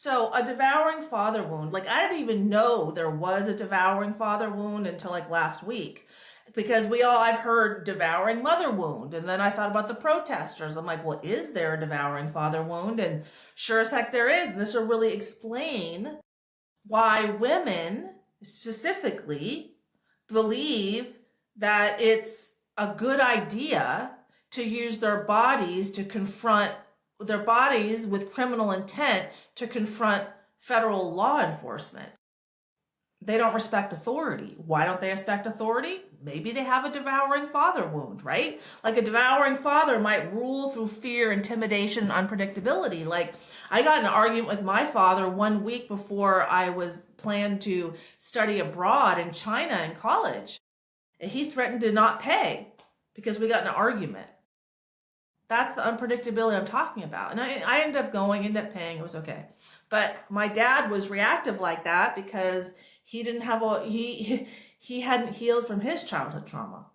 So a devouring father wound, like I didn't even know there was a devouring father wound until like last week. Because I've heard devouring mother wound. And then I thought about the protesters. I'm like, well, is there a devouring father wound? And sure as heck there is. And this will really explain why women specifically believe that it's a good idea to use their bodies to confront their bodies with criminal intent to confront federal law enforcement. They don't respect authority. Why don't they respect authority? Maybe they have a devouring father wound, right? Like a devouring father might rule through fear, intimidation, and unpredictability. Like I got in an argument with my father 1 week before I was planned to study abroad in China in college. And he threatened to not pay because we got in an argument. That's the unpredictability I'm talking about. And I ended up paying, it was okay. But my dad was reactive like that because he didn't have he hadn't healed from his childhood trauma.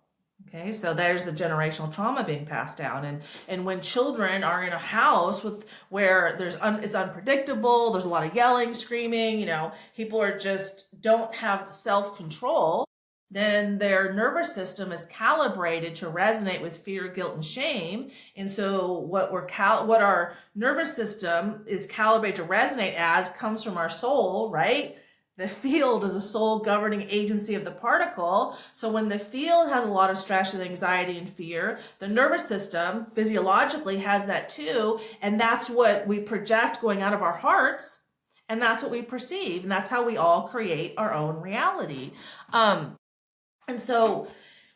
Okay, so there's the generational trauma being passed down. And when children are in a house where it's unpredictable, there's a lot of yelling, screaming, people are just don't have self-control, then their nervous system is calibrated to resonate with fear, guilt, and shame. And so what our nervous system is calibrated to resonate as comes from our soul, right? The field is a soul governing agency of the particle. So when the field has a lot of stress and anxiety and fear, the nervous system physiologically has that too. And that's what we project going out of our hearts. And that's what we perceive. And that's how we all create our own reality. And so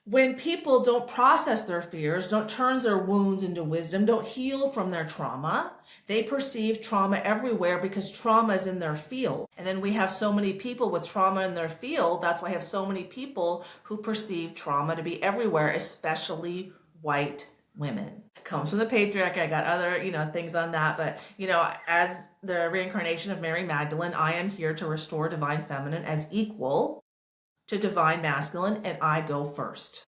when people don't process their fears, don't turn their wounds into wisdom, don't heal from their trauma, they perceive trauma everywhere because trauma is in their field. And then we have so many people with trauma in their field. That's why I have so many people who perceive trauma to be everywhere, especially white women. It comes from the patriarchy. I got other, things on that. But, as the reincarnation of Mary Magdalene, I am here to restore divine feminine as equal to divine masculine, and I go first.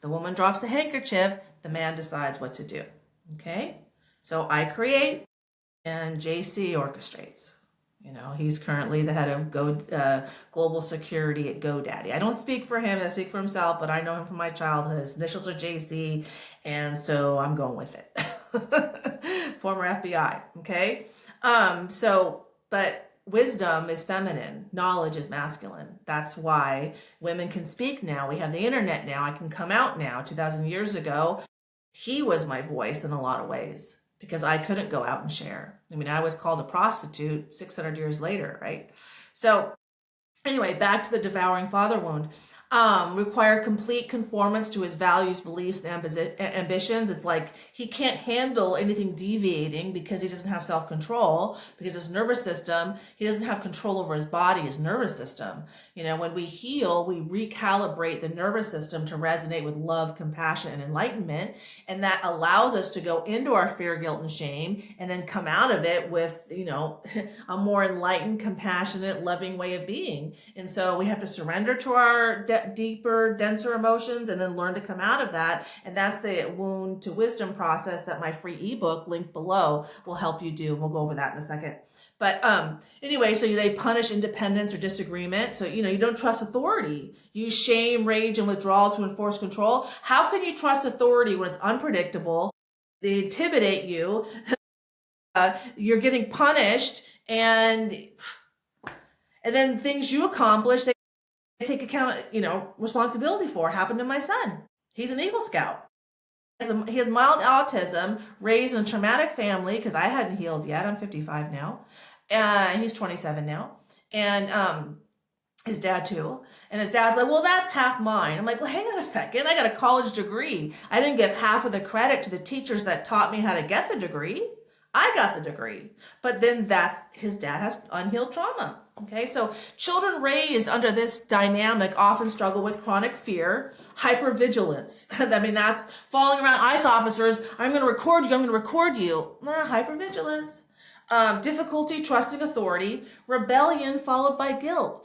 The woman drops the handkerchief, the man decides what to do. Okay? So I create and JC orchestrates. He's currently the head of global security at GoDaddy. I don't speak for him, I speak for himself, but I know him from my childhood. His initials are JC, and so I'm going with it. Former FBI, okay? But wisdom is feminine. Knowledge is masculine. That's why women can speak now. We have the internet now. I can come out now. 2,000 years ago, he was my voice in a lot of ways because I couldn't go out and share. I was called a prostitute 600 years later, right? So anyway, back to the devouring father wound. Require complete conformance to his values, beliefs, and ambitions. It's like he can't handle anything deviating because he doesn't have self-control, because his nervous system, he doesn't have control over his body, his nervous system. When we heal, we recalibrate the nervous system to resonate with love, compassion, and enlightenment. And that allows us to go into our fear, guilt, and shame, and then come out of it with, a more enlightened, compassionate, loving way of being. And so we have to surrender to our deeper, denser emotions and then learn to come out of that. And that's the wound to wisdom process that my free ebook linked below will help you do. We'll go over that in a second. But anyway, so they punish independence or disagreement. So, you don't trust authority. Use shame, rage, and withdrawal to enforce control. How can you trust authority when it's unpredictable? They intimidate you. You're getting punished. And then things you accomplish, they take account, responsibility for. Happened to my son. He's an Eagle Scout. He has mild autism, raised in a traumatic family because I hadn't healed yet. I'm 55 now. He's 27 now. And his dad too. And his dad's like, well, that's half mine. I'm like, well, hang on a second. I got a college degree. I didn't give half of the credit to the teachers that taught me how to get the degree. I got the degree. But then his dad has unhealed trauma. Okay, so children raised under this dynamic often struggle with chronic fear, hypervigilance. That's following around ICE officers. I'm going to record you. I'm going to record you. Hypervigilance. Difficulty trusting authority, rebellion followed by guilt.